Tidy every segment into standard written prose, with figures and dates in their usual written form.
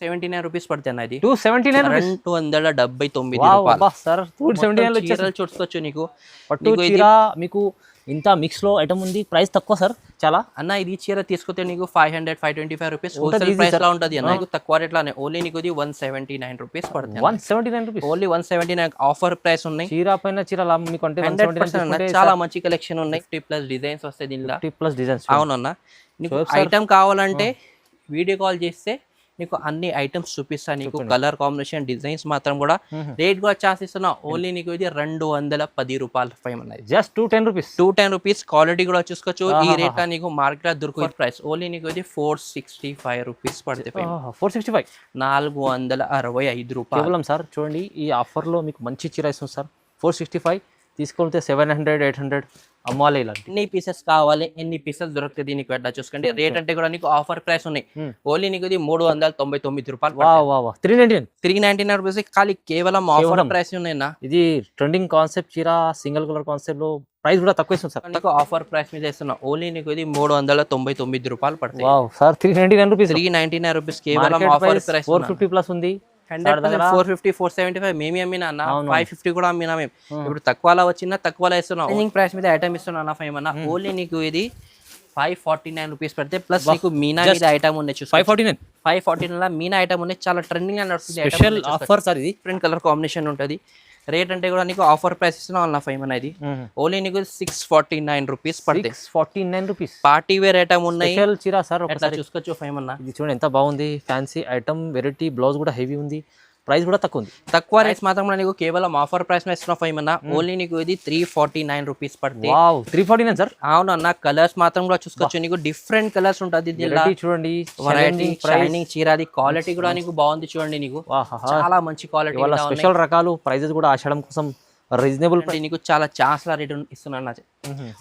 79 rupees పడుతుంది అన్న ఇది. 279 రూపీస్. 279 వావ్ రూపాయలు. అబ్బా సార్ 279 లో చీరలు చూసుకోవచ్చు నీకు. పట్టు చీర మీకు ఇంత మిక్స్ లో ఐటమ్ ఉంది. ప్రైస్ తక్కువ సార్ చాలా. అన్న ఇది చీర తీసుకుంటే నీకు 500 525 రూపీస్ హోల్సేల్ ప్రైస్ లా ఉంటది అన్న. నీకు తక్కువ రేట్ లానే ఓన్లీ నీకు ఇది 179 రూపీస్ పడుతుంది. 179 రూపీస్ ఓన్లీ 179 ఆఫర్ ప్రైస్ ఉన్నాయి. చీర పైన చీర లాభం మీకు అంటే 179 చాలా మంచి కలెక్షన్ ఉన్నాయి. 50+ డిజైన్స్ వస్తాయి దీనిలో. 50+ డిజైన్స్. అవునన్నా నీకు ఐటమ్ కావాలంటే వీడియో కాల్ చేస్తే నీకు అన్ని ఐటమ్స్ చూపిస్తా. నీకు కలర్ కాంబినేషన్ డిజైన్స్ మాత్రం కూడా రేట్ కూడా ఛాన్స్ ఇస్తున్నా. ఓన్లీ నీకు ఇది 210 రూపాయలు ఫైవ్ ఉన్నాయి. Just 210 rupees. 210 రూపీస్. క్వాలిటీ కూడా చూసుకోవచ్చు. ఈ రేట్ లో నీకు మార్కెట్ లో దొరికే ప్రైస్ ఓన్లీ నీకు ఇది 465 రూపీస్ పడితే 465 465 రూపాయలు కేవలం సార్. చూడండి ఈ ఆఫర్ లో మీకు మంచి చీర ఇస్తుంది సార్. 465 తీసుకెళ్తే 700 800 అమ్మాలి. ఇలాంటి ఎన్ని పీసెస్ కావాలి ఎన్ని పీసెస్ దొరుకుతుంది నీకు ఎట్లా చూసుకోండి. రేట్ అంటే కూడా నీకు ఆఫర్ ప్రైస్ ఉన్నాయి. ఓన్లీ నీకు ఇది 399 రూపాయలు. 399 రూపీస్ ఖాళీ కేవలం ఆఫర్ ప్రైస్ ఉన్నాయినా. ఇది ట్రెండింగ్ కాన్సెప్ట్ చీర, సింగిల్ కలర్ కాన్సెప్ట్ లో ప్రైస్ కూడా తక్కువ ఇస్తుంది సార్. నీకు ఆఫర్ ప్రైస్ మీద ఇస్తున్నా. ఓన్లీ నీకు ఇది 399 రూపాయలు పడుతుంది. Sir 399 rupees. 399 రూపీస్ కేవలం ఆఫర్ ప్రైస్. 450+ ఉంది. 450 475 మేమే అమ్మినా అన్న. 550 కూడా అమ్మినా మేము. ఇప్పుడు తక్కువలో వచ్చినా తక్కువలో ఇస్తున్నాం. ప్రైస్ మీద ఐటమ్ ఇస్తున్నా అన్న. 5 అన్న ఓన్లీ నీకు ఇది 549 రూపీస్ పడితే ప్లస్ నీకు మీనా మీద ఐటమ్ ఉన్నాయి. 549 మీనా ఐటమ్ ఉన్నాయి. చాలా ట్రెండింగ్ గా నడుస్తుంది. స్పెషల్ ఆఫర్ సార్ ఇది. డిఫరెంట్ కలర్ కాంబినేషన్ ఉంటుంది. రేట్ అంటే కూడా నీకు ఆఫర్ ప్రైస్ ఇస్తున్నాం అన్న. 5 అనేది ఓన్లీ నీకు 649 రూపీస్ పడుతుంది. 649 రూపీస్. పార్టీ వేర్ ఐటమ్ ఉన్నాయి. స్పెషల్ చీర సార్ ఒకసారి చూసుకోవచ్చు. 5 అన్న ఇది చూడండి ఎంత బాగుంది. Fancy item variety. బ్లౌజ్ కూడా హెవీ ఉంది. ప్రైస్ కూడా తక్కువ ఉంది. తక్కువ రేట్స్ మాత్రం నీకు కేవలం ఆఫర్ ప్రైస్ మీద ఇస్తున్నా. 5 అన్న ఓన్లీ నీకు ఇది 349 రూపీస్ పడుతుంది. 349 సార్. అవును అన్న. కలర్స్ మాత్రం కూడా చూసుకోవచ్చు. నీకు డిఫరెంట్ కలర్స్ ఉంటుంది. చూడండి వెరైటీ షైనింగ్ చీర. అది క్వాలిటీ కూడా నీకు బాగుంది. చూడండి నీకు చాలా మంచి క్వాలిటీ. స్పెషల్ రకాలు. ప్రైజెస్ కూడా ఆషాఢం కోసం రీజనబుల్. నీకు చాలా ఛాన్స్ రేట్ ఇస్తున్నా.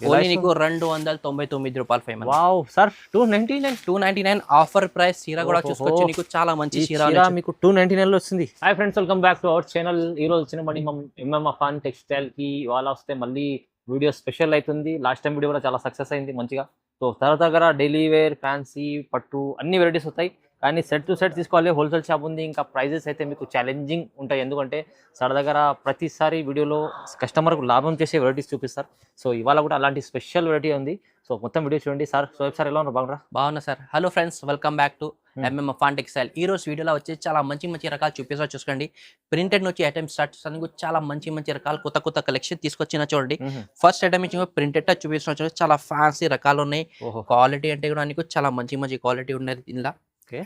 ఓన్లీ నీకు 299 రూపాయలు. 5 వావ్ సార్ 299 ఆఫర్ ప్రైస్. చీర కూడా చూసుకోవచ్చు. నీకు చాలా మంచి చీర మీకు 299 లో వస్తుంది. Hi friends, welcome back to our channel. ఈ రోజు వచ్చిన మళ్ళీ ఎంఎం అఫాన్ టెక్స్టైల్ కి ఇవాళ వస్తే మళ్ళీ వీడియో స్పెషల్ అవుతుంది. లాస్ట్ టైం వీడియో కూడా చాలా సక్సెస్ అయింది మంచిగా. సో దగ్గర డైలీ వేర్, ఫ్యాన్సీ, పట్టు అన్ని వెరైటీస్ వస్తాయి. కానీ సెట్ టు సెట్ తీసుకోవాలి. హోల్సేల్ షాప్ ఉంది. ఇంకా ప్రైజెస్ అయితే మీకు ఛాలెంజింగ్ ఉంటాయి. ఎందుకంటే సార్ దగ్గర ప్రతిసారి వీడియోలో కస్టమర్కు లాభం చేసే వెరైటీస్ చూపిస్తారు. సో ఇవాళ కూడా అలాంటి స్పెషల్ వెరైటీ ఉంది. సో మొత్తం వీడియో చూడండి. సార్ సోయబ్ సార్ ఎలా ఉన్నారు? బాగున్నా sir. Hello friends, welcome back to MM Afan textile. ఈ రోజు వీడియోలో వచ్చి చాలా మంచి రకాలు చూపిస్తా. చూసుకోండి. ప్రింటెడ్ నుంచి ఐటమ్ స్టార్ట్ చేస్తాను. చాలా మంచి రకాలు కొత్త కలెక్షన్ తీసుకొచ్చిన చూడండి. ఫస్ట్ ఐటమ్ ఇచ్చి ప్రింటెడ్ చూపిస్తున్నా చూడండి. చాలా ఫ్యాన్సీ రకాలు ఉన్నాయి. క్వాలిటీ అంటే కూడా నీకు చాలా మంచి క్వాలిటీ ఉన్నది. ఇలా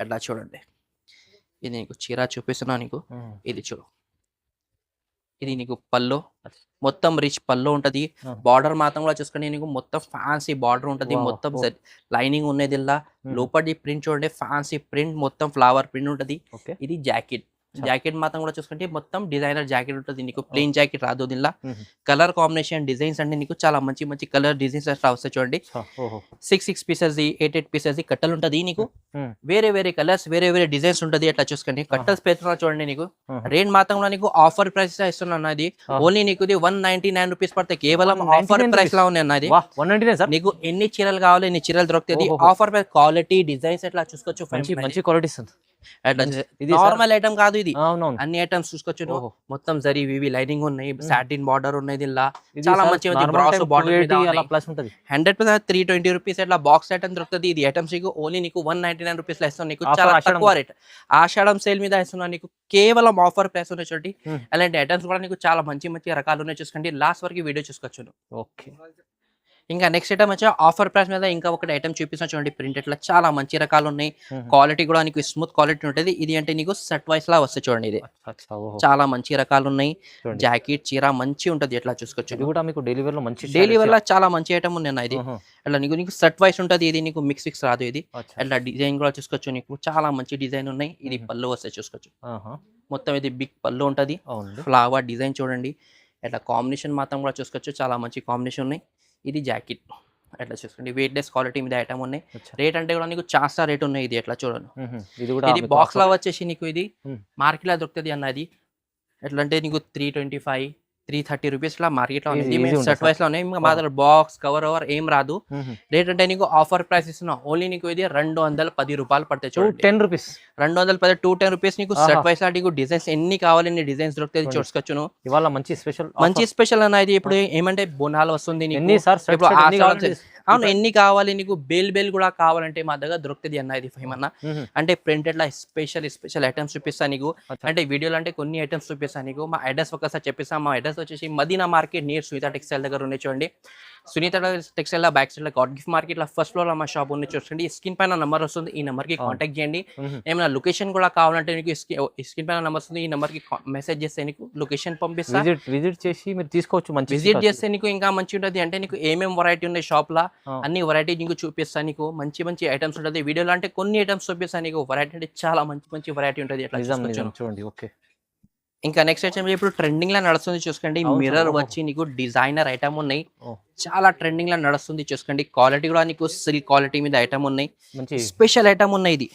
ఎట్లా చూడండి. ఇది నీకు చీర చూపిస్తున్నా. నీకు ఇది చూడు. ఇది నీకు పల్లో మొత్తం రిచ్ పల్లో ఉంటది. బార్డర్ మాత్రం కూడా చూసుకోండి. నీకు మొత్తం ఫ్యాన్సీ బార్డర్ ఉంటది. మొత్తం లైనింగ్ ఉన్నది. ఇలా లోపలి ప్రింట్ చూడండి. ఫ్యాన్సీ ప్రింట్ మొత్తం ఫ్లవర్ ప్రింట్ ఉంటది. ఇది జాకెట్ మాత్రం కూడా చూసుకుంటే మొత్తం డిజైనర్ జాకెట్ ఉంటుంది. నీకు ప్లెయిన్ జాకెట్ రాదు. దీనిలో కలర్ కాంబినేషన్ డిజైన్స్ అంటే నీకు చాలా మంచి కలర్ డిజైన్స్ అట్లా వస్తాయి చూడండి. 6 పీసెస్ 8 పీసెస్ కట్టలు ఉంటది. నీకు వేరే కలర్స్ వేరే డిజైన్స్ ఉంటది. అట్లా చూసుకోండి. కట్టల్స్ పెడుతున్నా చూడండి. నీకు రేట్ మాత్రం కూడా నీకు ఆఫర్ ప్రైస్ ఇస్తున్నా అన్నది. ఓన్లీ నీకు 199 రూపీస్ పడితే కేవలం ఆఫర్ ప్రైస్ లా ఉన్నాయి అన్నది. 199 నీకు ఎన్ని చీరలు కావాలి ఎన్ని చీరలు దొరుకుతుంది. Offer price. క్వాలిటీ డిజైన్స్ ఎట్లా చూసుకోవచ్చు. మంచి క్వాలిటీస్. నార్మల్ ఐటమ్ కాదు ఇది. అన్ని ఐటమ్స్ చూసుకోవచ్చు. మొత్తం జరీ వివి లైనింగ్ ఉన్నాయి. సాటిన్ బార్డర్ ఉన్నాయి. దీనిలో చాలా మంచి 100% 320 రూపీస్ అట్లా బాక్స్ ఐటమ్ దొరుకుతుంది. ఇది ఐటమ్స్ ఓన్లీ నీకు 199 రూపీస్ లో ఇస్తాను. నీకు చాలా తక్కువ రేట్. ఆషాఢం సేల్ మీద ఇస్తున్నా. నీకు కేవలం ఆఫర్ ప్రైస్ ఉన్నాయి చూడండి. అలాంటి ఐటమ్స్ కూడా నీకు చాలా మంచి రకాలు ఉన్నాయి. చూసుకోండి. లాస్ట్ వరకు వీడియో చూసుకోవచ్చు. ఓకే. ఇంకా నెక్స్ట్ ఐటమ్ వచ్చి ఆఫర్ ప్రైస్ మీద ఇంకా ఒకటి ఐటమ్ చూపిస్తున్నా చూడండి. ప్రింటెడ్ లో చాలా మంచి రకాలు ఉన్నాయి. క్వాలిటీ కూడా నీకు స్మూత్ క్వాలిటీ ఉంటుంది. ఇది అంటే నీకు సెట్ వైస్ లా వస్తుంది చూడండి. ఇది చాలా మంచి రకాలు ఉన్నాయి. జాకెట్ చీర మంచి ఉంటది. ఎట్లా చూసుకోవచ్చు. డైలీ వేర్ లో చాలా మంచి ఐటమ్ ఉన్నాయి. ఇది అట్లా నీకు సెట్ వైస్ ఉంటది. ఇది నీకు మిక్స్ రాదు. ఇది అట్లా డిజైన్ కూడా చూసుకోవచ్చు. నీకు చాలా మంచి డిజైన్ ఉన్నాయి. ఇది పళ్ళు వస్తాయి చూసుకోవచ్చు. మొత్తం ఇది బిగ్ పళ్ళు ఉంటది. ఫ్లవర్ డిజైన్ చూడండి. అట్లా కాంబినేషన్ మాత్రం కూడా చూసుకోవచ్చు. చాలా మంచి కాంబినేషన్ ఉన్నాయి. ఇది జాకెట్ ఎట్లా చూసుకోండి. వెయిట్లెస్ క్వాలిటీ మీద ఐటమ్ ఉన్నాయి. రేట్ అంటే కూడా నీకు చాలా రేట్ ఉన్నాయి. ఇది ఎట్లా చూడండి. ఇది బాక్స్ లో వచ్చేసి నీకు ఇది మార్కెట్ లో దొరుకుతుంది అన్నది. ఎట్లా అంటే నీకు 325 330 రూపీస్ లా మార్కెట్ లో Easy, ఉంది easy ఉంటుంది సెట్ వైస్ లో ఉన్నాయి ఇంకా మా దగ్గర బాక్స్ కవర్ ఓవర్ ఏం రాదు మ్మ్. రేట్ అంటే నీకు ఆఫర్ ప్రైస్ ఇస్తున్నా ఓన్లీ నీకు ఇది 210 రూపాయలు పడతాయి చూడండి 10 రూపీస్ 210 210 రూపీస్ నీకు ఆహా. సెట్ వైస్ లా నీకు డిజైన్స్ ఎన్ని కావాలి నీ డిజైన్స్ దొరుకుతాయి చూడండి. చూసుకోవచ్చు నువ్వు. ఇవాళ మంచి స్పెషల్ మంచి స్పెషల్ అనేది ఇప్పుడు ఏమంటే బోనాలు వస్తుంది నీకు. ఎన్ని సార్ ఇప్పుడు అవును ఎన్ని కావాలి నీకు బేల్ బేల్ కూడా కావాలంటే మా దగ్గర దొరుకుతుంది అన్న ఇది ఫేమన్నా అంటే ప్రింటెడ్ లా స్పెషల్ ఐటమ్స్ చూపిస్తా నీకు అంటే వీడియోలో అంటే కొన్ని ఐటమ్స్ చూపిస్తా నీకు మా అడ్రస్ ఒకసారి చెప్పిస్తా మా అడ్రస్ వచ్చేసి Madina market near Sunitha textile దగ్గర ఉన్నాయి చూడండి సునీత టెక్స్టైల్ లా బ్యాక్ సైడ్ లో గాడ్ గిఫ్ట్ మార్కెట్ లో ఫస్ట్ ఫ్లోర్ లో మా షాప్ ఉంది చూడండి స్క్రీన్ పైన నంబర్ వస్తుంది ఈ నెంబర్ కి కాంటాక్ట్ చేయండి ఏమైనా లొకేషన్ కూడా కావాలంటే నీకు స్క్రీన్ పైన నెంబర్ వస్తుంది ఈ నెంబర్ కి మెసేజ్ చేస్తే నీకు లొకేషన్ పంపిస్తా విజిట్ చేసి మీరు తీసుకోవచ్చు మంచి విజిట్ చేస్తే నీకు ఇంకా మంచి ఉంటుంది అంటే నీకు ఏమేమి వెరైటీ ఉన్నాయి షాప్ లా అన్ని వెరైటీ నీకు చూపిస్తా నీకు మంచి ఐటమ్స్ ఉంటుంది వీడియోలో అంటే కొన్ని ఐటమ్స్ చూపిస్తా నీకు వెరైటీ అంటే చాలా మంచి వెరైటీ ఉంటుంది అట్లా చూసుకోవచ్చు. చూడండి ఓకే ఇంకా నెక్స్ట్ ఐటమ్ ఇప్పుడు ట్రెండింగ్ లా నడుస్తుంది చూసుకోండి మిర్రర్ వచ్చి నీకు డిజైనర్ ఐటమ్ ఉన్నాయి చాలా ట్రెండింగ్ లా నడుస్తుంది చూసుకోండి క్వాలిటీ కూడా నీకు సిల్క్ క్వాలిటీ మీద ఐటమ్ ఉన్నాయి మంచి స్పెషల్ ఐటమ్ ఉన్నాయి ఇది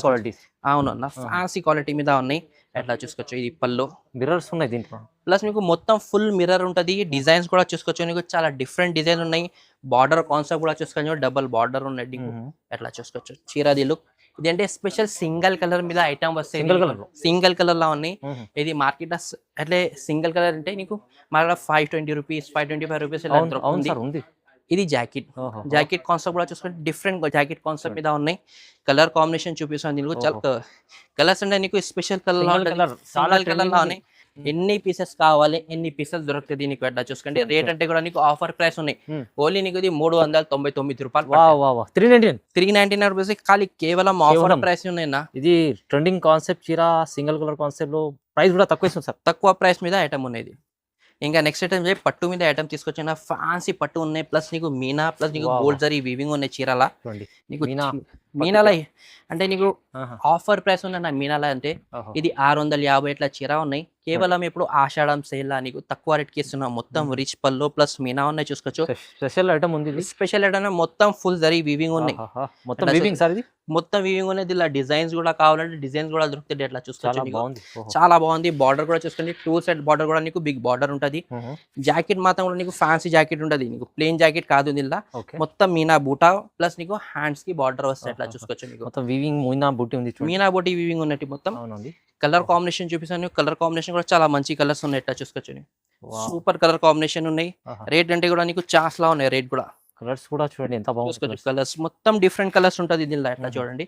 క్వాలిటీ అవును అన్న ఫ్యాన్సీ క్వాలిటీ మీద ఉన్నాయి ఎట్లా చూసుకోవచ్చు ఇది పళ్ళు మిర్రర్స్ ఉన్నాయి దీంట్లో ప్లస్ మీకు మొత్తం ఫుల్ మిర్రర్ ఉంటుంది డిజైన్స్ కూడా చూసుకోవచ్చు నీకు చాలా డిఫరెంట్ డిజైన్ ఉన్నాయి బార్డర్ కాన్సెప్ట్ కూడా చూసుకోవచ్చు డబుల్ బార్డర్ ఉన్నాయి నీకు ఎట్లా చూసుకోవచ్చు చీరాది లుక్ ఇది అంటే స్పెషల్ సింగిల్ కలర్ మీద ఐటమ్ వస్తాయి సింగిల్ కలర్ లా ఉన్నాయి ఇది మార్కెట్ అట్లే సింగిల్ కలర్ అంటే నీకు మన 520 రూపీస్ 525 రూపీస్ ఇలా దొరుకుతుంది ఇది జాకెట్ కాన్సెప్ట్ కూడా చూసుకుంటే డిఫరెంట్ జాకెట్ కాన్సెప్ట్ మీద ఉన్నాయి కలర్ కాంబినేషన్ చూపిస్తాను దీనికి చాలా కలర్స్ అంటే నీకు స్పెషల్ కలర్ చాలా కలర్ లా ఉన్నాయి ఎన్ని పీసెస్ కావాలి ఎన్ని పీసెస్ దొరుకుతుంది నీకు ఎట్లా చూసుకోండి రేట్ అంటే కూడా నీకు ఆఫర్ ప్రైస్ ఉన్నాయి ఓన్లీ నీకు ఇది 399 రూపాయలు 399 రూపీస్ ఖాళీ కేవలం ఆఫర్ ప్రైస్ ఉన్నాయినా ఇది ట్రెండింగ్ కాన్సెప్ట్ చీర సింగిల్ కలర్ కాన్సెప్ట్ లో ప్రైస్ కూడా తక్కువ ఇస్తుంది సార్ తక్కువ ప్రైస్ మీద ఐటమ్ ఉన్నది ఇంకా నెక్స్ట్ ఐటమ్ పట్టు మీద ఐటమ్ తీసుకొచ్చిన ఫ్యాన్సీ పట్టు ఉన్నాయి ప్లస్ నీకు మీనా ప్లస్ నీకు గోల్డ్ జరీ వీవింగ్ ఉన్నాయి చీరలా నీకు మీనాల అంటే నీకు ఆఫర్ ప్రైస్ ఉన్న మీనాల అంటే ఇది 650 ఇట్లా చీర ఉన్నాయి కేవలం ఇప్పుడు ఆషాఢం సేల్ లా నీకు తక్కువ రేట్ కి ఇస్తున్నాం మొత్తం రిచ్ పల్లో ప్లస్ మీనా ఉన్నాయి చూసుకోవచ్చు స్పెషల్ ఐటమ్ ఉంది స్పెషల్ ఐటమ్ మొత్తం ఫుల్ జరీ వీవింగ్ ఉన్నాయి మొత్తం వీవింగ్ సార్ ఇది మొత్తం వీవింగ్ అనేది ఇలా డిజైన్స్ కూడా కావాలంటే డిజైన్స్ కూడా దొరుకుతాయి అట్లా చూసుకోవచ్చు చాలా బాగుంది బార్డర్ కూడా చూసుకోండి 2 సైడ్ బార్డర్ కూడా నీకు బిగ్ బార్డర్ ఉంటది జాకెట్ మాత్రం కూడా నీకు ఫ్యాన్సీ జాకెట్ ఉంటది నీకు ప్లెయిన్ జాకెట్ కాదు ఇలా మొత్తం మీనా బూటా ప్లస్ నీకు హ్యాండ్స్ కి బార్డర్ వస్తాయి అట్లా చూసుకోవచ్చు నీకు మొత్తం వీవింగ్ మీనా బూటీ ఉంది మీనా బూటీ వీవింగ్ ఉన్నట్టు మొత్తం కలర్ కాంబినేషన్ చూపిస్తాను కలర్ కాంబినేషన్ కూడా చాలా మంచి కలర్స్ ఉన్నాయి ఎట్లా చూసుకోవచ్చు సూపర్ కలర్ కాంబినేషన్ ఉన్నాయి రేట్ అంటే కూడా నీకు చాన్స్ లా ఉన్నాయి రేట్ కూడా కలర్స్ కూడా చూడండి ఎంత బాగుంది కలర్స్ మొత్తం డిఫరెంట్ కలర్స్ ఉంటుంది దీనిలో ఎట్లా చూడండి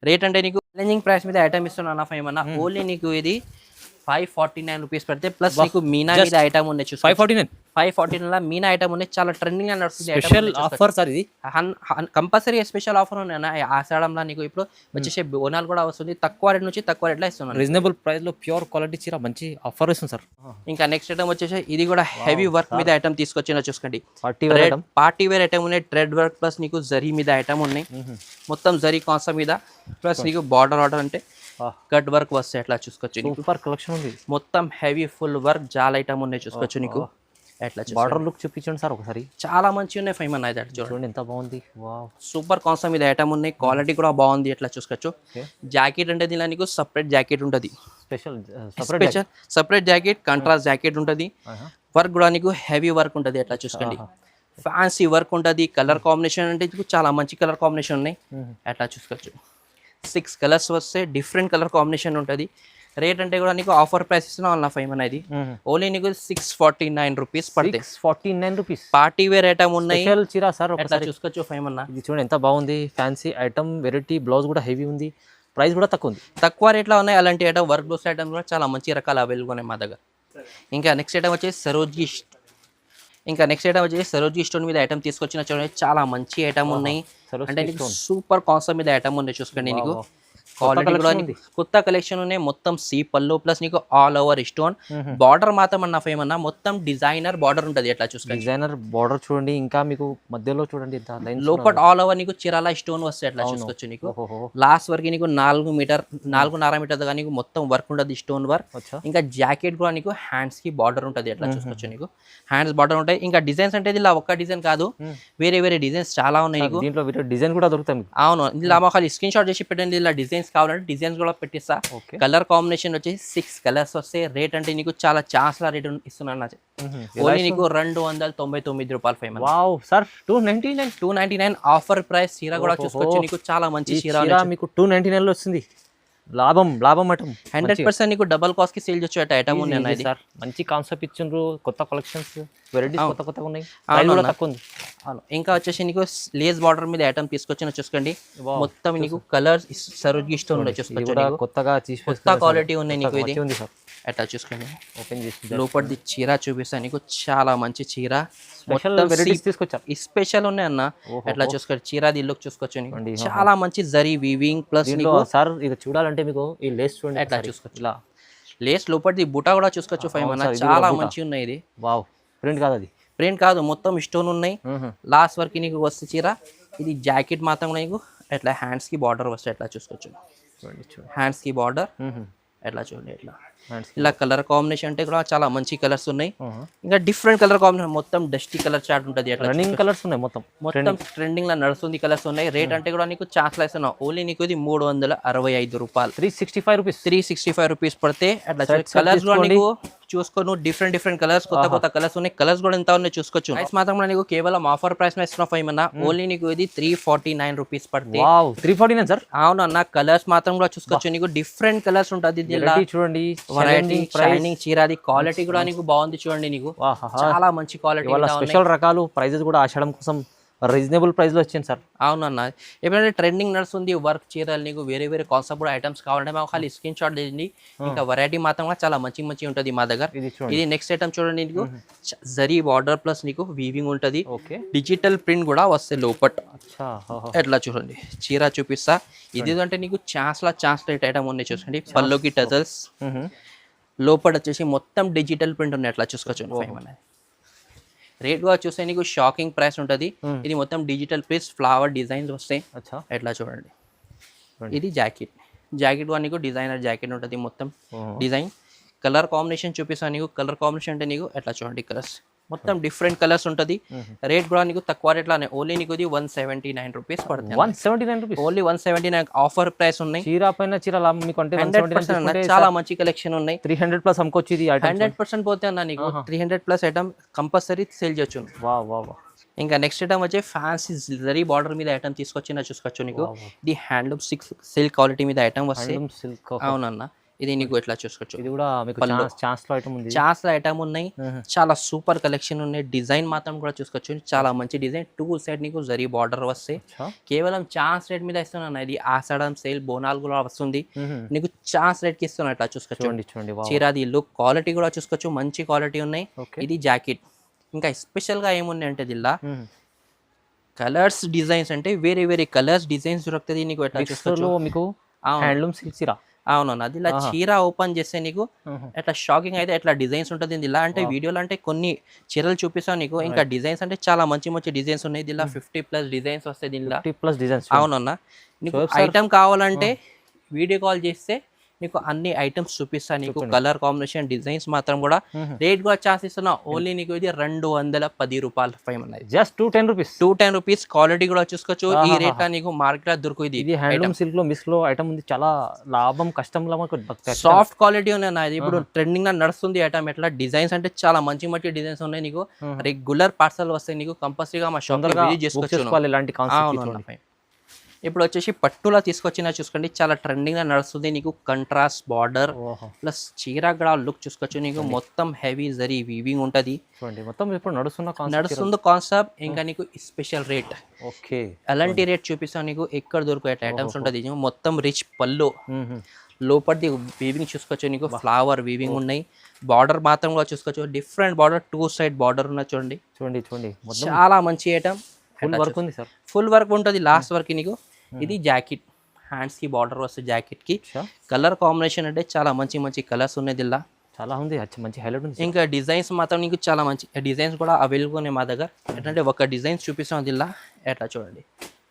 రేట్ అంటే నీకు ఛాలెంజింగ్ ప్రైస్ మీద ఐటమ్ ఇస్తున్నా ఏమన్నా ఓన్లీ నీకు ఇది 549 రూపీస్ పెడితే ప్లస్ నీకు మీనా మీద ఐటమ్ ఉన్నాయి 549 లా మీనా ఐటమ్ ఉన్నాయి చాలా ట్రెండింగ్ గా నడుస్తుంది స్పెషల్ ఆఫర్ సార్ ఇది కంపల్సరీ స్పెషల్ ఆఫర్ ఉన్నాయి ఆషాఢంలో నీకు ఇప్పుడు వచ్చేసే బోనాలు కూడా వస్తుంది తక్కువ రేట్ నుంచి తక్కువ రేట్ లో ఇస్తున్నాను రీజనబుల్ ప్రైస్ లో ప్యూర్ క్వాలిటీ చీర మంచి ఆఫర్ ఇస్తుంది సార్ ఇంకా నెక్స్ట్ ఐటమ్ వచ్చేసి ఇది కూడా హెవీ వర్క్ మీద ఐటమ్ తీసుకొచ్చిన చూసుకోండి పార్టీ వేర్ ఐటమ్ ఉన్నాయి థ్రెడ్ వర్క్ ప్లస్ నీకు జరీ మీద ఐటమ్ ఉన్నాయి మొత్తం జరీ కాన్సెప్ట్ మీద ప్లస్ నీకు బార్డర్ ఆర్డర్ అంటే కట్ వర్క్ వస్తాయి అట్లా చూసుకోవచ్చు సూపర్ కలెక్షన్ ఉంది మొత్తం హెవీ ఫుల్ వర్క్ జాల్ ఐటమ్ ఉన్నాయి చూసుకోవచ్చు నీకు ఎట్లా బార్డర్ లుక్ చూపించండి సార్ ఒకసారి చాలా మంచి ఉన్నాయి ఫైమన్ అయితే చూడండి ఎంత బాగుంది సూపర్ కాన్సెప్ట్ మీద ఐటమ్ ఉన్నాయి క్వాలిటీ కూడా బాగుంది ఎట్లా చూసుకోవచ్చు జాకెట్ అంటే దీనిలో నీకు సపరేట్ జాకెట్ ఉంటుంది సపరేట్ జాకెట్ కాంట్రాస్ట్ జాకెట్ ఉంటుంది వర్క్ కూడా నీకు హెవీ వర్క్ ఉంటుంది ఎట్లా చూసుకోండి ఫ్యాన్సీ వర్క్ ఉంటుంది కలర్ కాంబినేషన్ అంటే చాలా మంచి కలర్ కాంబినేషన్ ఉన్నాయి ఎట్లా చూసుకోవచ్చు 6 కలర్స్ వస్తే డిఫరెంట్ కలర్ కాంబినేషన్ ఉంటుంది రేట్ అంటే కూడా నీకు ఆఫర్ ప్రైస్ ఇస్తున్నాం అన్న ఫైవ్ అనేది ఓన్లీ నీకు 649 రూపీస్ పడతాయి 649 రూపీస్ పార్టీ వేర్ ఐటమ్ ఉన్నాయి చీరా సార్ ఎట్లా చూసుకోవచ్చు ఫైవ్ అన్న ఇది చూడండి ఎంత బాగుంది ఫ్యాన్సీ ఐటమ్ వెరైటీ బ్లౌజ్ కూడా హెవీ ఉంది ప్రైస్ కూడా తక్కువ ఉంది తక్కువ రేట్లో ఉన్నాయి అలాంటి ఐటమ్ వర్క్ బ్లౌజ్ ఐటమ్ కూడా చాలా మంచి రకాలు అవైలబుల్ ఉన్నాయి మా దగ్గర ఇంకా నెక్స్ట్ ఐటమ్ వచ్చేసి సరోజీ స్టోన్ మీద ఐటమ్ తీసుకొచ్చిన చూడండి చాలా మంచి ఐటమ్ ఉన్నాయి అంటే నీకు సూపర్ కాన్సెప్ట్ మీద ఐటమ్ ఉంది చూసుకోండి నీకు క్వాలిటీ కూడా కొత్త కలెక్షన్ ఉన్నాయి మొత్తం సీ పళ్ళు ప్లస్ నీకు ఆల్ ఓవర్ స్టోన్ బార్డర్ మాత్రం అన్న ఫేమన్నా మొత్తం డిజైనర్ బార్డర్ ఉంటుంది ఎట్లా చూసుకోండి డిజైనర్ బార్డర్ చూడండి ఇంకా మీకు మధ్యలో చూడండి లోపల ఆల్ ఓవర్ నీకు చిరాల స్టోన్ వస్తాయి ఎట్లా చూసుకోవచ్చు నీకు లాస్ట్ వరకు నీకు 4.5 మీటర్ దాకా నీకు మొత్తం వర్క్ ఉంటుంది స్టోన్ వర్క్ ఇంకా జాకెట్ కూడా నీకు హ్యాండ్స్ కి బార్డర్ ఉంటుంది ఎట్లా చూసుకోవచ్చు నీకు హ్యాండ్స్ బార్డర్ ఉంటాయి ఇంకా డిజైన్స్ అంటే ఇలా ఒక్క డిజైన్ కాదు వేరే వేరే డిజైన్స్ చాలా ఉన్నాయి నీకు దీంట్లో డిజైన్ కూడా దొరుకుతాయి అవును ఇలా మాకు స్క్రీన్ షాట్ చేసి పెట్టండి ఇలా డిజైన్స్ డిజైన్స్ కావాలంటే డిజైన్స్ కూడా పెట్టిస్తా. ఓకే. కలర్ కాంబినేషన్ వచ్చేసి 6 కలర్స్ వస్తాయి. రేట్ అంటే నీకు చాలా ఛాన్స్ల రేట్ ఇస్తున్నాను. ఓన్లీ నీకు 299 రూపాయలు five. Wow sir 299. 299 offer price. చీర కూడా చూసుకోవచ్చు, నీకు చాలా మంచి చీర మీకు 299 లో వస్తుంది. లాభం అటం 100% నీకు డబల్ కాస్ట్ కి సేల్ చేయొచ్చు. ఐటమ్ ఉన్నాయి సార్, మంచి కాన్సెప్ట్ ఇచ్చిండ్రు. కొత్త కలెక్షన్స్, వెరైటీస్ కొత్తగా ఉన్నాయి. ప్రైస్ కూడా తక్కువ ఉంది. ఇంకా వచ్చేసి నీకు లేస్ బార్డర్ మీద ఐటమ్ తీసుకొచ్చిన చూసుకోండి. మొత్తం నీకు కలర్స్ సరోజీ స్టోన్ లో చూసుకోవచ్చు. కొత్తగా కొత్త క్వాలిటీ ఉన్నాయి నీకు. ఇది ఉంది సార్, ఎట్లా చూసుకోండి. ఓపెన్ చేసి లోపలిది చీర చూపిస్తాను నీకు. చాలా మంచి చీర, స్పెషల్ వెరైటీస్ తీసుకొచ్చారు. ఈ స్పెషల్ ఉన్నాయి అన్న. ఎట్లా చూసుకోండి, చీరది లుక్ చూసుకోవచ్చు నీకు. చాలా మంచి జరీ వీవింగ్ ప్లస్ సార్ ఇది చూడాలంటే మీకు ఈ లేస్ చూడండి. ఎట్లా చూసుకోవచ్చు, ఇలా లేస్ లోపలిది బుటా కూడా చూసుకోవచ్చు ఫైవ్ అన్న. చాలా మంచి ఉన్నాయి. ఇది వావ్, ప్రింట్ కాదు, అది ప్రింట్ కాదు, మొత్తం స్టోన్ ఉన్నాయి. లాస్ట్ వరకు నీకు వస్తే చీర. ఇది జాకెట్ మాత్రం నీకు ఎట్లా హ్యాండ్స్ కి బార్డర్ వస్తాయి. ఎట్లా చూసుకోవచ్చు, హ్యాండ్స్ కి బార్డర్ ఎట్లా చూడండి. ఎట్లా ఇలా కలర్ కాంబినేషన్ అంటే కూడా చాలా మంచి కలర్స్ ఉన్నాయి. ఇంకా డిఫరెంట్ కలర్ కాంబినేషన్, మొత్తం డస్టీ కలర్ చార్ట్ ఉంటుంది. రన్నింగ్ కలర్స్ ఉన్నాయి, మొత్తం ట్రెండింగ్ లో నడుస్తుంది కలర్స్ ఉన్నాయి. రేట్ అంటే కూడా నీకు ఛాన్స్ ఇస్తున్నావు. ఓన్లీ నీకు ఇది 365 రూపాయలు. 365 రూపీస్. 365 రూపీస్ పడితే అట్లా కలర్స్ కూడా నీకు చూసుకో. నువ్వు డిఫరెంట్ కలర్స్, కొత్త కలర్స్ ఉన్నాయి. కలర్స్ కూడా ఎంత ఉన్నాయి చూసుకోవచ్చు. ప్రైస్ మాత్రం నీకు కేవలం ఆఫర్ ప్రైస్ ఇస్తున్నావు ఏమన్నా. ఓన్లీ నీకు ఇది 349 రూపీస్ పడితే. 349 సార్. అవును అన్న, కలర్స్ మాత్రం కూడా చూసుకోవచ్చు. నీకు డిఫరెంట్ కలర్స్ ఉంటుంది. చూడండి, షైనింగ్ చీరది క్వాలిటీ కూడా నీకు బాగుంది చూడండి. నీకు చాలా మంచి క్వాలిటీ. స్పెషల్ రకాలు, ప్రైజెస్ కూడా ఆషాఢం కోసం రీజనబుల్ ప్రైస్ లో వచ్చింది సార్. అవునన్న, ఎప్పుడైతే ట్రెండింగ్ నడుస్తుంది వర్క్ చీరలు, నీకు వేరే కాన్సెప్ట్ కూడా ఐటమ్స్ కావాలంటే మాకు ఖాళీ స్క్రీన్ షాట్ చేయండి. ఇంకా వెరైటీ మాత్రం చాలా మంచి ఉంటుంది మా దగ్గర. ఇది నెక్స్ట్ ఐటమ్ చూడండి. నీకు జరీ బార్డర్ ప్లస్ నీకు వీవింగ్ ఉంటుంది. డిజిటల్ ప్రింట్ కూడా వస్తాయి లోపట్. ఎట్లా చూడండి, చీర చూపిస్తా. ఇది అంటే నీకు ఛాన్స్ రేట్ ఐటమ్ ఉన్నాయి చూసుకోండి. పల్లోకి టజల్స్, లోపల వచ్చేసి మొత్తం డిజిటల్ ప్రింట్ ఉన్నాయి. ఎట్లా చూసుకోవచ్చు. రేట్ కూడా చూస్తే నీకు షాకింగ్ ప్రైస్ ఉంటుంది. ఇది మొత్తం డిజిటల్ ప్రింట్స్, ఫ్లవర్ డిజైన్స్ వస్తాయి. ఎట్లా చూడండి. ఇది జాకెట్ కూడా నీకు డిజైనర్ జాకెట్ ఉంటుంది. మొత్తం డిజైన్ కలర్ కాంబినేషన్ చూపిస్తాను నీకు. కలర్ కాంబినేషన్ అంటే నీకు ఎట్లా చూడండి, కలర్స్ మొత్తం డిఫరెంట్ కలర్స్ ఉంటుంది. రేట్ కూడా నీకు తక్కువ రేట్లానే. ఓన్లీ నీకు ఇది 179 రూపీస్ పడుతుంది. 179 రూపీస్, ఓన్లీ 179 ఆఫర్ ప్రైస్ ఉన్నాయి. చీర పైన చీర లాభం మీకు అంటే 100% చాలా మంచి కలెక్షన్ ఉన్నాయి. 300 ప్లస్ అమ్ముకోవచ్చు. ఇది 100% పోతే అన్న నీకు 300 ప్లస్ ఐటమ్ కంపల్సరీ సేల్ చేయొచ్చు. ఇంకా నెక్స్ట్ ఐటమ్ వచ్చి ఫ్యాన్సీ జరీ బార్డర్ మీద ఐటమ్ తీసుకొచ్చిన చూసుకోవచ్చు నీకు. ఇది హ్యాండ్లూమ్ సిల్క్ క్వాలిటీ మీద ఐటమ్ వస్తాయి. అవునన్న, ఇది నీకు ఎట్లా చూసుకోవచ్చు. ఇది కూడా మీకు ఛాన్స్ లో ఐటమ్ ఉన్నాయి. చాలా సూపర్ కలెక్షన్ ఉన్నాయి. డిజైన్ మాత్రం కూడా చూసుకోవచ్చు. చాలా మంచి డిజైన్. 2 సైడ్ నీకు జరీ బార్డర్ వస్తాయి. కేవలం ఛాన్స్ రేట్ మీద ఇస్తున్నా. ఇది ఆషాఢం సేల్ బోనాలు కూడా వస్తుంది. నీకు ఛాన్స్ రేట్ కి ఇస్తున్నా. ఎట్లా చూసుకోవచ్చు. చీరాది లుక్ క్వాలిటీ కూడా చూసుకోవచ్చు. మంచి క్వాలిటీ ఉన్నాయి. ఇది జాకెట్. ఇంకా స్పెషల్ గా ఏమున్నాయి అంటే దిల్లా కలర్స్ డిజైన్స్ అంటే వేరే కలర్స్ డిజైన్స్ దొరుకుతుంది నీకు. ఎట్లా చూసుకోవచ్చు. మీకు హ్యాండ్లూమ్ సిల్క్ చీర. అవునన్నా, అది ఇలా చీర ఓపెన్ చేస్తే నీకు ఎట్లా షాకింగ్ అయితే ఎట్లా డిజైన్స్ ఉంటుంది. ఇలా అంటే వీడియోలో అంటే కొన్ని చీరలు చూపిస్తాను నీకు. ఇంకా డిజైన్స్ అంటే చాలా మంచి డిజైన్స్ ఉన్నాయి. ఇలా 50+ డిజైన్స్ వస్తాయి. దీనిలో 50+ డిజైన్స్. అవునన్నా, నీకు ఐటమ్ కావాలంటే వీడియో కాల్ చేస్తే నీకు అన్ని ఐటమ్స్ చూపిస్తాను నీకు. కలర్ కాంబినేషన్ డిజైన్స్ మాత్రం కూడా. రేట్ కూడా ఛాన్స్ ఇస్తున్నా. ఓన్లీ నీకు ఇది 210 రూపాయలు ఫైవ్ ఉన్నాయి. Just 210 rupees. 210 రూపీస్. క్వాలిటీ కూడా చూసుకోవచ్చు. ఈ రేట్ నీకు మార్కెట్ లో దొరుకుతుంది. ఇది హ్యాండ్లూమ్ సిల్క్ లో మిస్ లో ఐటమ్ ఉంది. చాలా లాభం, కష్టం సాఫ్ట్ క్వాలిటీ ఉన్నాయి. అది ఇప్పుడు ట్రెండింగ్ గా నడుస్తుంది ఐటమ్. ఎట్లా డిజైన్స్ అంటే చాలా మంచి డిజైన్స్ ఉన్నాయి నీకు. రెగ్యులర్ పార్సల్ వస్తాయి నీకు. కంపల్సరీగా మా షాప్ లో విజిట్ చేసుకోవచ్చు. ఇప్పుడు వచ్చేసి పట్టులా తీసుకొచ్చిన చూసుకోండి. చాలా ట్రెండింగ్ గా నడుస్తుంది నీకు. కంట్రాస్ట్ బార్డర్ ప్లస్ చీర కూడా లుక్ చూసుకోవచ్చు నీకు. మొత్తం హెవీ జరీ వీవింగ్ ఉంటది. మొత్తం ఇప్పుడు నడుస్తుంది కాన్సెప్ట్. ఇంకా నీకు స్పెషల్ రేట్. అలాంటి రేట్ చూపిస్తాను నీకు. ఎక్కడ దొరికే ఐటమ్స్ ఉంటుంది. మొత్తం రిచ్ పళ్ళు, లోపలిది వీవింగ్ చూసుకోవచ్చు నీకు. ఫ్లవర్ వీవింగ్ ఉన్నాయి. బార్డర్ మాత్రం కూడా చూసుకోవచ్చు. డిఫరెంట్ బార్డర్, 2 సైడ్ బార్డర్ ఉన్న చూడండి. చాలా మంచి ఐటమ్. ఫుల్ వర్క్ ఉంటుంది లాస్ట్ వరకు నీకు. ఇది జాకెట్. హ్యాండ్స్ కి బార్డర్ వస్తుంది జాకెట్ కి. కలర్ కాంబినేషన్ అంటే చాలా మంచి కలర్స్ ఉన్నాయి. దిల్లా చాలా ఉంది, మంచి హైలైట్ ఉంది. ఇంకా డిజైన్స్ మాత్రం నీకు చాలా మంచి డిజైన్స్ కూడా అవైలబుల్ ఉన్నాయి మా దగ్గర. ఏంటంటే ఒక డిజైన్స్ చూపిస్తాం దిల్లా. ఎట్లా చూడండి,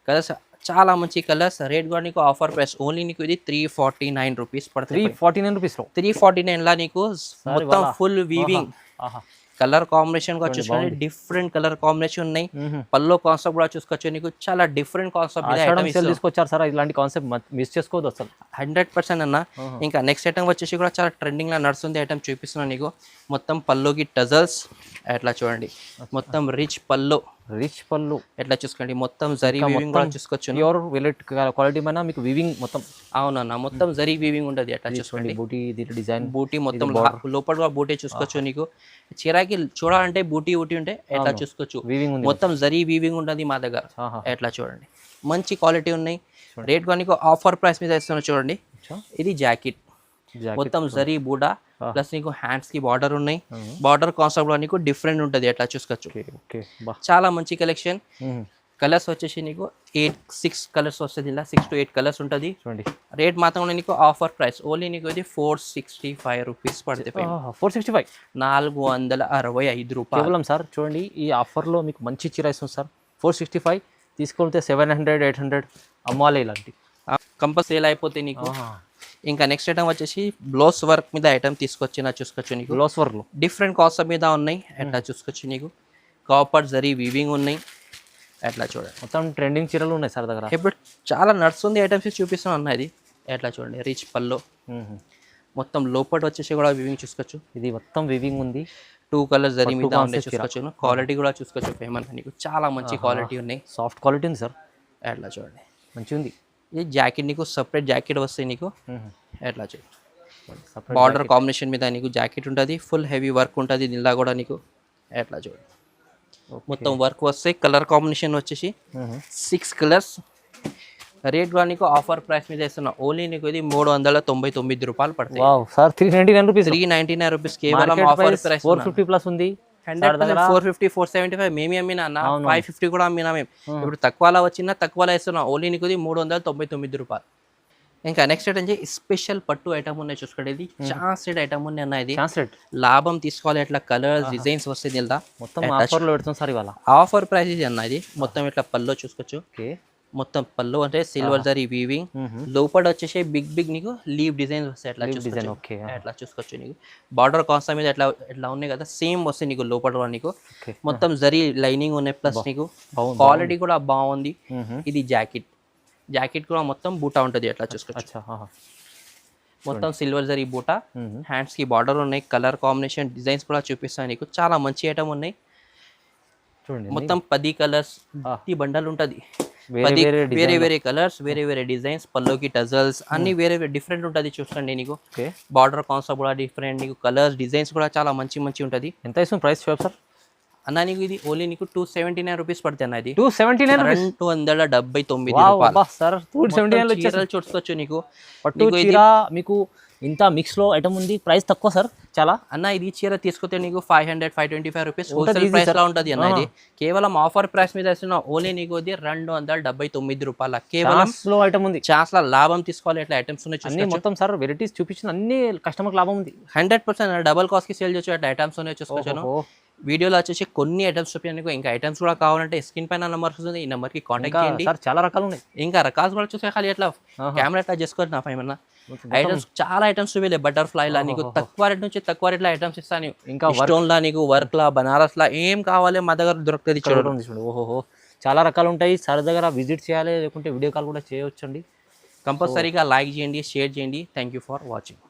కలర్స్ చాలా మంచి కలర్స్. రేట్ కూడా నీకు ఆఫర్ ప్రైస్. ఓన్లీ నీకు ఇది 349 రూపీస్ పడుతుంది. 349 రూపీస్. 349 లా నీకు మొత్తం ఫుల్ వీవింగ్. కలర్ కాంబినేషన్ కూడా చూడండి, చూసుకోండి, బాగుంది. డిఫరెంట్ కలర్ కాంబినేషన్ ఉన్నాయి. పల్లో కాన్సెప్ట్ కూడా చూసుకోవచ్చు, నీకు చాలా డిఫరెంట్ కాన్సెప్ట్ ఆషాఢం సేల్ తీసుకొచ్చారు సార్, ఇలాంటి కాన్సెప్ట్ మిస్ చేసుకోవద్దు అసలు. 100% అన్న. ఇంకా నెక్స్ట్ ఐటమ్ వచ్చేసి కూడా చాలా ట్రెండింగ్ లా నడుస్తుంది ఐటమ్ చూపిస్తున్నాను నీకు. మొత్తం పల్లోకి టజల్స్ ఎట్లా చూడండి, మొత్తం రిచ్ పల్లో, రిచ్ పళ్ళు ఎట్లా చూసుకోండి, మొత్తం జరీ వీవింగ్ కూడా చూసుకోవచ్చు. ప్యూర్ వెలెట్ క్వాలిటీ పైన మీకు వీవింగ్ మొత్తం. అవునన్నా, మొత్తం జరీ వీవింగ్ ఉంటుంది ఎట్లా చూసుకోండి. బూటీ డిజైన్, బూటీ మొత్తం లోపల కూడా బూటీ చూసుకోవచ్చు నీకు. చీరాకి చూడాలంటే బూటీ ఉంటే ఎట్లా చూసుకోవచ్చు. వీవింగ్ ఉంది మొత్తం జరీ వీవింగ్ ఉంటుంది మా దగ్గర. ఎట్లా చూడండి, మంచి క్వాలిటీ ఉన్నాయి. రేట్ కూడా నీకు ఆఫర్ ప్రైస్ మీద ఇస్తున్నా చూడండి. ఇది జాకెట్ మొత్తం జరీ బూడా ప్లస్ నీకు హ్యాండ్స్ కి బార్డర్ ఉన్నాయి. బార్డర్ కాన్సెప్ట్ లో నీకు డిఫరెంట్ ఉంటుంది ఎట్లా చూసుకోవచ్చు. చాలా మంచి కలెక్షన్. కలర్స్ వచ్చేసి నీకు 6 కలర్స్ వస్తుంది, ఇలా 6 to 8 కలర్స్ ఉంటుంది. చూడండి రేట్ మాత్రం నీకు ఆఫర్ ప్రైస్ ఓన్లీ నీకు ఇది 465 రూపీస్ పడుతుంది. 465, 465 రూపాయలు కేవలం సార్. చూడండి ఈ ఆఫర్లో మీకు మంచి చీర ఇస్తుంది సార్. 465 తీసుకుంటే 700, 800 అమ్మాలి ఇలాంటి కంపల్సరీ సేల్ అయిపోతే నీకు. ఇంకా నెక్స్ట్ ఐటమ్ వచ్చేసి బ్లౌజ్ వర్క్ మీద ఐటమ్ తీసుకొచ్చిన చూసుకోవచ్చు నీకు. బ్లౌజ్ వర్క్ డిఫరెంట్ కాన్సెప్ట్ మీద ఉన్నాయి ఎట్లా చూసుకోవచ్చు నీకు. కాపర్ జరీ వీవింగ్ ఉన్నాయి ఎట్లా చూడండి. మొత్తం ట్రెండింగ్ చీరలు ఉన్నాయి సార్ దగ్గర. ఇప్పుడు చాలా నడుస్తుంది ఐటమ్స్ చూపిస్తున్నాను అన్న. ఇది ఎట్లా చూడండి, రిచ్ పల్లో మొత్తం లోపల వచ్చేసి కూడా వీవింగ్ చూసుకోవచ్చు. ఇది మొత్తం వీవింగ్ ఉంది, 2 కలర్స్ జరీ మీద ఉన్నాయి చూసుకోవచ్చు. క్వాలిటీ కూడా చూసుకోవచ్చు, ఫేమస్ నీకు చాలా మంచి క్వాలిటీ ఉన్నాయి. సాఫ్ట్ క్వాలిటీ ఉంది సార్. ఎట్లా చూడండి, మంచిగా ఉంది. ఇది జాకెట్ నీకు సపరేట్ జాకెట్ వస్తాయి నీకు. ఎట్లా చూడండి, బార్డర్ కాంబినేషన్ మీద నీకు జాకెట్ ఉంటుంది, ఫుల్ హెవీ వర్క్ ఉంటుంది దీనిలా కూడా నీకు. ఎట్లా చూడండి, మొత్తం వర్క్ వస్తాయి. కలర్ కాంబినేషన్ వచ్చేసి 6 కలర్స్. రేట్ కూడా నీకు ఆఫర్ ప్రైస్ మీద ఇస్తున్నా ఓన్లీ నీకు ఇది 399 రూపాయలు పడతాయి. సార్ 399 రూపీస్, 399 రూపీస్ కేవలం ఆఫర్ ప్రైస్. 450 ప్లస్ ఉంది. 450, 475 మేమే అమ్మినా అన్న, 550 కూడా అమ్మినా మేము. ఇప్పుడు తక్కువలో వచ్చినా తక్కువలో ఇస్తున్నా ఓన్లీ నీకు ఇది 399 రూపాయలు. ఇంకా నెక్స్ట్ ఐటమ్ స్పెషల్ పట్టు ఐటమ్ ఉన్నాయి చూసుకోండి. ఇది చాన్సెడ్ ఐటమ్ ఉన్నాయి అన్న. ఇది లాభం తీసుకోవాలి, ఎట్లా కలర్స్ డిజైన్స్ వస్తుంది ఇలా మొత్తం ఆఫర్లో పెడుతుంది సార్ ఇవాళ. ఆఫర్ ప్రైస్ ఇది అన్న. ఇది మొత్తం ఇట్లా పల్లో చూసుకోవచ్చు. మొత్తం పళ్ళు అంటే సిల్వర్ జరీ వీవింగ్, లోపల వచ్చేసి బిగ్ నీకు లీవ్ డిజైన్స్ వస్తాయి ఎట్లా చూసుకోవచ్చు. ఎట్లా చూసుకోవచ్చు నీకు బార్డర్ కాన్సెప్ట్ మీద ఎట్లా ఎట్లా ఉన్నాయి కదా సేమ్ వస్తాయి నీకు లోపల నీకు. మొత్తం జరీ లైనింగ్ ఉన్నాయి ప్లస్ నీకు క్వాలిటీ కూడా బాగుంది. ఇది జాకెట్ కూడా మొత్తం బూటా ఉంటుంది ఎట్లా చూసుకోవచ్చు. మొత్తం సిల్వర్ జరీ బూటా, హ్యాండ్స్ కి బార్డర్ ఉన్నాయి. కలర్ కాంబినేషన్ డిజైన్స్ కూడా చూపిస్తాను నీకు. చాలా మంచి ఐటమ్ ఉన్నాయి. మొత్తం 10 కలర్స్ ఈ బండల్ ఉంటుంది. వేరే వేరే కలర్స్, వేరే డిజైన్స్, పల్లోకి టజల్స్ అన్ని వేరే డిఫరెంట్ ఉంటుంది చూసుకోండి నీకు. బార్డర్ కాన్సెప్ట్ కూడా డిఫరెంట్ నీకు. కలర్స్ డిజైన్స్ కూడా చాలా మంచి ఉంటుంది. ఎంత ఇస్తుంది ప్రైస్ సార్ అన్న? నీకు ఇది ఓన్లీ నీకు 279 రూపీస్ పడుతుంది అన్న. ఇది 279, 279 రూపాయలు సార్. 279 చూసుకోవచ్చు నీకు. పట్టు చీర మీకు ఇంత మిక్స్ లో ఐటమ్ ఉంది, ప్రైస్ తక్కువ సార్ చాలా అన్న. ఇది చీర తీసుకుంటే నీకు 500, 525 రూపీస్ హోల్సేల్ ప్రైస్ లా ఉంటుంది అన్న. ఇది కేవలం ఆఫర్ ప్రైస్ మీద ఇస్తున్నా ఓన్లీ నీకు ఇది 279 రూపాయల. కేవలం ఐటమ్ ఉంది, చాలా లాభం తీసుకోవాలి. ఎట్లా ఐటమ్స్ ఉన్నాయి మొత్తం సార్. వెరైటీస్ చూపించిన అన్ని కస్టమర్ లాభం ఉంది. 100% డబల్ కాస్ట్ కి సేల్ చేయొచ్చు. అట్లా ఐటమ్స్ ఉన్నాయి చూసుకోవచ్చు. వీడియోలో వచ్చేసి కొన్ని ఐటమ్స్ చూపించాను. ఇంకా ఐటమ్స్ కూడా కావాలంటే స్క్రీన్ పైన నెంబర్ వస్తుంది, ఈ నెంబర్ కి కాంటాక్ట్ చేయండి. చాలా రకాలు ఉన్నాయి. ఇంకా రకాలు కూడా చూసే ఖాళీ ఎట్లా కెమెరా ఎట్లా చేసుకోవచ్చు నా ఫైవ్ అన్న. ఐటమ్స్ చాలా ఐటమ్స్ చూపించలే. బటర్ఫ్లై లా నీకు తక్కువ రేట్ నుంచి తక్కువ రేట్ లో ఐటమ్స్ ఇస్తాను. ఇంకా స్టోన్ లా నీకు వర్క్ లా బనారస్ లా ఏం కావాలి మా దగ్గర దొరుకుతుంది. చూడండి ఓహో చాలా రకాలు ఉంటాయి. సార్ దగ్గర విజిట్ చేయాలి, లేకుంటే వీడియో కాల్ కూడా చేయవచ్చండి. కంపల్సరీగా లైక్ చేయండి, షేర్ చేయండి. Thank you for watching.